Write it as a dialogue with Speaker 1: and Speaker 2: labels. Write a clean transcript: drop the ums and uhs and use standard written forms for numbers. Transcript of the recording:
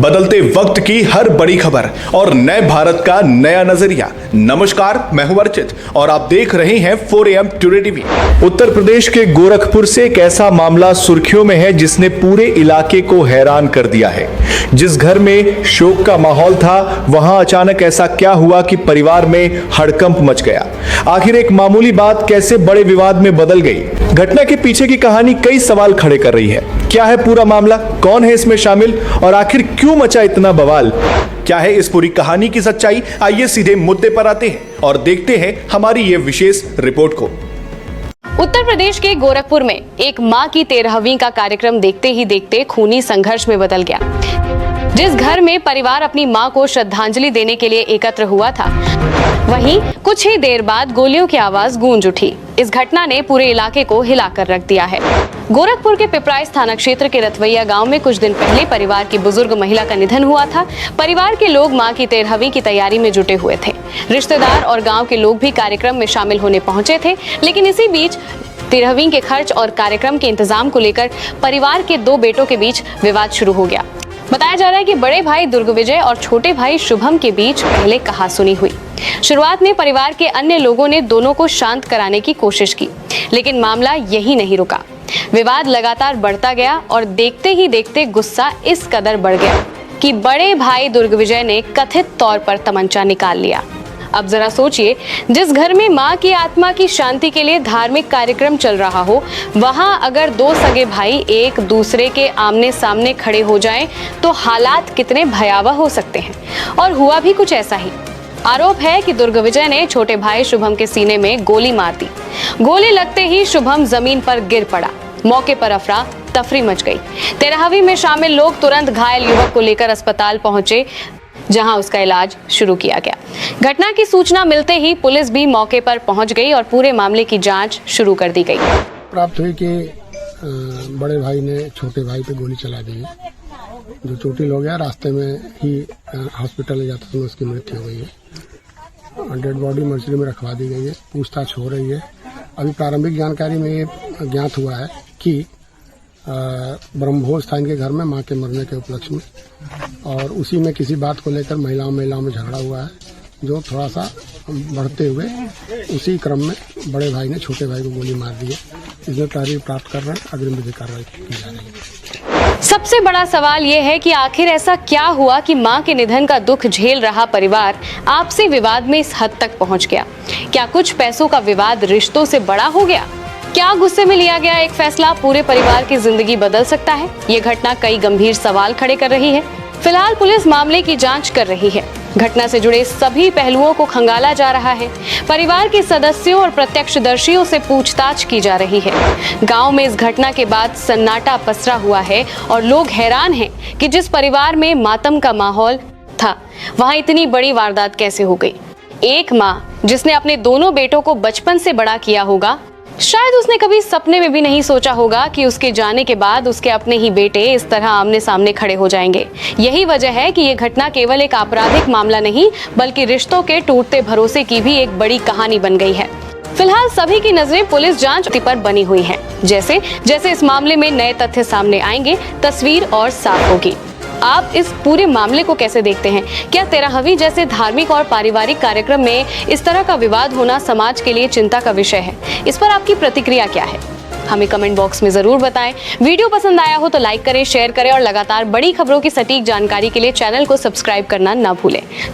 Speaker 1: बदलते वक्त की हर बड़ी खबर और नए भारत का नया नजरिया। नमस्कार, मैं हूं अर्चित और आप देख रहे हैं 4 AM today TV. Uttar Pradesh के गोरखपुर से एक ऐसा मामला सुर्खियों में है जिसने पूरे इलाके को हैरान कर दिया है। जिस घर में शोक का माहौल था, वहां अचानक ऐसा क्या हुआ कि परिवार में हड़कंप मच गया। आखिर एक मामूली बात कैसे बड़े विवाद में बदल गई। घटना के पीछे की कहानी कई सवाल खड़े कर रही है। क्या है पूरा मामला, कौन है इसमें शामिल और आखिर क्यों मचा इतना बवाल। क्या है इस पूरी कहानी की सच्चाई, आइए सीधे मुद्दे पर आते हैं और देखते हैं हमारी ये विशेष रिपोर्ट को।
Speaker 2: उत्तर प्रदेश के गोरखपुर में एक मां की 13वीं का कार्यक्रम देखते ही देखते खूनी संघर्ष में बदल गया। जिस घर में परिवार अपनी मां को श्रद्धांजलि देने के लिए एकत्र हुआ था, वहीं कुछ ही देर बाद गोलियों की आवाज गूंज उठी। इस घटना ने पूरे इलाके को हिलाकर रख दिया है। गोरखपुर के पिपराइच थाना क्षेत्र के रतवैया गांव में कुछ दिन पहले परिवार की बुजुर्ग महिला का निधन हुआ था। परिवार के लोग मां की 13वीं की तैयारी में जुटे हुए थे। रिश्तेदार और गांव के लोग भी कार्यक्रम में शामिल होने पहुंचे थे, लेकिन इसी बीच 13वीं के खर्च और कार्यक्रम के इंतजाम को लेकर परिवार के 2 बेटों के बीच विवाद शुरू हो गया। बताया जा रहा है कि बड़े भाई दुर्गविजय और छोटे भाई शुभम के बीच पहले कहासुनी हुई। शुरुआत में परिवार के अन्य लोगों ने दोनों को शांत कराने की कोशिश की, लेकिन मामला यही नहीं रुका। विवाद लगातार बढ़ता गया और देखते ही देखते गुस्सा इस कदर बढ़ गया कि बड़े भाई दुर्गविजय ने कथित तौर पर तमंचा निकाल लिया। अब जरा सोचिए, जिस घर में मां की आत्मा की शांति के लिए धार्मिक कार्यक्रम चल रहा हो, वहां अगर 2 सगे भाई एक दूसरे के आमने सामने खड़े हो जाएं, तो हालात कितने भयावह हो सकते हैं। और हुआ भी कुछ ऐसा ही। आरोप है कि दुर्गविजय ने छोटे भाई शुभम के सीने में गोली मार दी। गोली लगते ही शुभम जमीन पर गिर पड़ा। मौके पर अफरा तफरी मच गई। 13वीं में शामिल लोग तुरंत घायल युवक को लेकर अस्पताल पहुंचे, जहां उसका इलाज शुरू किया गया। घटना की सूचना मिलते ही पुलिस भी मौके पर पहुंच गई और पूरे मामले की जांच शुरू कर दी गई।
Speaker 3: प्राप्त हुई कि बड़े भाई ने छोटे भाई पे गोली चला दी, जो चोटिल हो गया। रास्ते में ही हॉस्पिटल ले जाते समय उसकी मृत्यु हो गई है। डेड बॉडी मर्चरी में रखवा दी गई है। पूछताछ हो रही है। अभी प्रारंभिक जानकारी में ये ज्ञात हुआ है कि ब्रह्मभोज था इनके घर में मां के मरने के उपलक्ष्य में, और उसी में किसी बात को लेकर महिलाओं में झगड़ा हुआ है, जो थोड़ा सा बढ़ते हुए उसी क्रम में बड़े भाई ने छोटे भाई को गोली मार दी है। इसमें तहरीर प्राप्त कर रहे हैं, अग्रिम विधि कार्रवाई की जा रही है।
Speaker 2: सबसे बड़ा सवाल यह है कि आखिर ऐसा क्या हुआ कि मां के निधन का दुख झेल रहा परिवार आपसी विवाद में इस हद तक पहुंच गया। क्या कुछ पैसों का विवाद रिश्तों से बड़ा हो गया? क्या गुस्से में लिया गया एक फैसला पूरे परिवार की जिंदगी बदल सकता है? ये घटना कई गंभीर सवाल खड़े कर रही है। फिलहाल पुलिस मामले की जांच कर रही है। घटना से जुड़े सभी पहलुओं को खंगाला जा रहा है। परिवार के सदस्यों और प्रत्यक्षदर्शियों से पूछताछ की जा रही है। गांव में इस घटना के बाद सन्नाटा पसरा हुआ है और लोग हैरान हैं कि जिस परिवार में मातम का माहौल था, वहां इतनी बड़ी वारदात कैसे हो गई। एक मां जिसने अपने दोनों बेटों को बचपन से बड़ा किया होगा, शायद उसने कभी सपने में भी नहीं सोचा होगा कि उसके जाने के बाद उसके अपने ही बेटे इस तरह आमने सामने खड़े हो जाएंगे। यही वजह है कि ये घटना केवल एक आपराधिक मामला नहीं, बल्कि रिश्तों के टूटते भरोसे की भी एक बड़ी कहानी बन गई है। फिलहाल सभी की नजरें पुलिस जांच पर बनी हुई हैं। जैसे जैसे इस मामले में नए तथ्य सामने आएंगे, तस्वीर और साफ होगी। आप इस पूरे मामले को कैसे देखते हैं? क्या 13वीं जैसे धार्मिक और पारिवारिक कार्यक्रम में इस तरह का विवाद होना समाज के लिए चिंता का विषय है? इस पर आपकी प्रतिक्रिया क्या है? हमें कमेंट बॉक्स में जरूर बताएं। वीडियो पसंद आया हो तो लाइक करें, शेयर करें और लगातार बड़ी खबरों की सटीक जानकारी के लिए चैनल को सब्सक्राइब करना ना भूलें।